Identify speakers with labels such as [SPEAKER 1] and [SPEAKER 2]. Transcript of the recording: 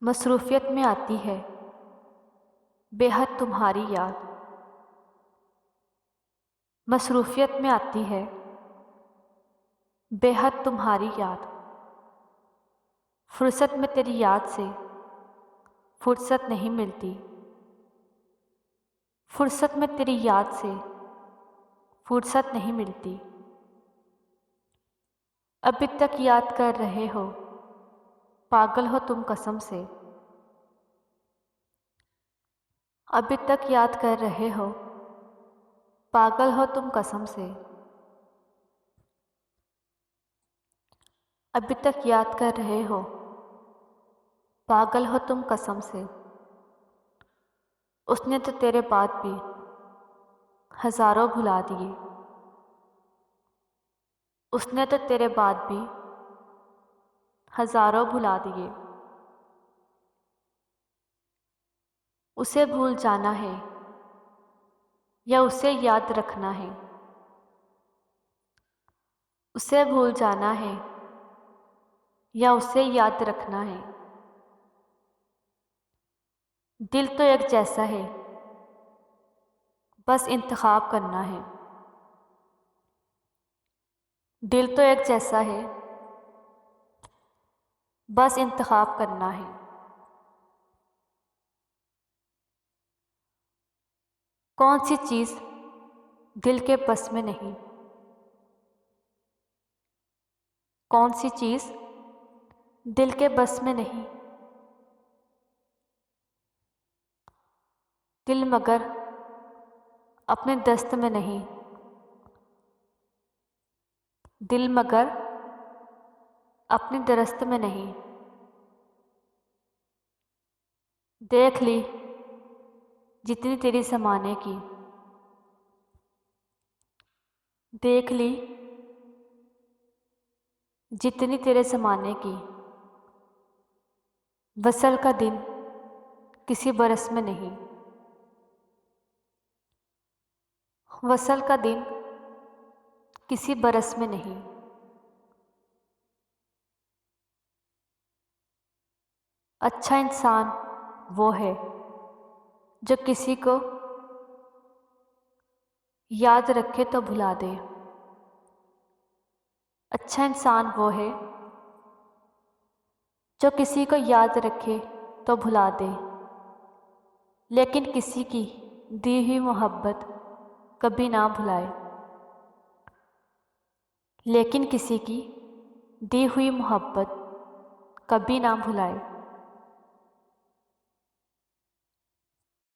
[SPEAKER 1] مصروفیت میں آتی ہے بے حد تمہاری یاد، مصروفیت میں آتی ہے بے حد تمہاری یاد، فرصت میں تیری یاد سے فرصت نہیں ملتی، فرصت میں تیری یاد سے فرصت نہیں ملتی، ابھی تک یاد کر رہے ہو پاگل ہو تم قسم سے، ابھی تک یاد کر رہے ہو پاگل ہو تم قسم سے، ابھی تک یاد کر رہے ہو پاگل ہو تم قسم سے، اس نے تو تیرے بعد بھی ہزاروں بھلا دیے، اس نے تو تیرے بعد بھی ہزاروں بھلا دیے، اسے بھول جانا ہے یا اسے یاد رکھنا ہے، اسے بھول جانا ہے یا اسے یاد رکھنا ہے، دل تو ایک جیسا ہے بس انتخاب کرنا ہے، دل تو ایک جیسا ہے بس انتخاب کرنا ہے، کون سی چیز دل کے بس میں نہیں، کون سی چیز دل کے بس میں نہیں، دل مگر اپنے دست میں نہیں، دل مگر اپنی درست میں نہیں، دیکھ لی جتنی تیری زمانے کی، دیکھ لی جتنی تیرے زمانے کی، وصل کا دن کسی برس میں نہیں، وصل کا دن کسی برس میں نہیں، اچھا انسان وہ ہے جو کسی کو یاد رکھے تو بھلا دے، اچھا انسان وہ ہے جو کسی کو یاد رکھے تو بھلا دے، لیکن کسی کی دی ہوئی محبت کبھی نہ بھلائے، لیکن کسی کی دی ہوئی محبت کبھی نہ بھلائے۔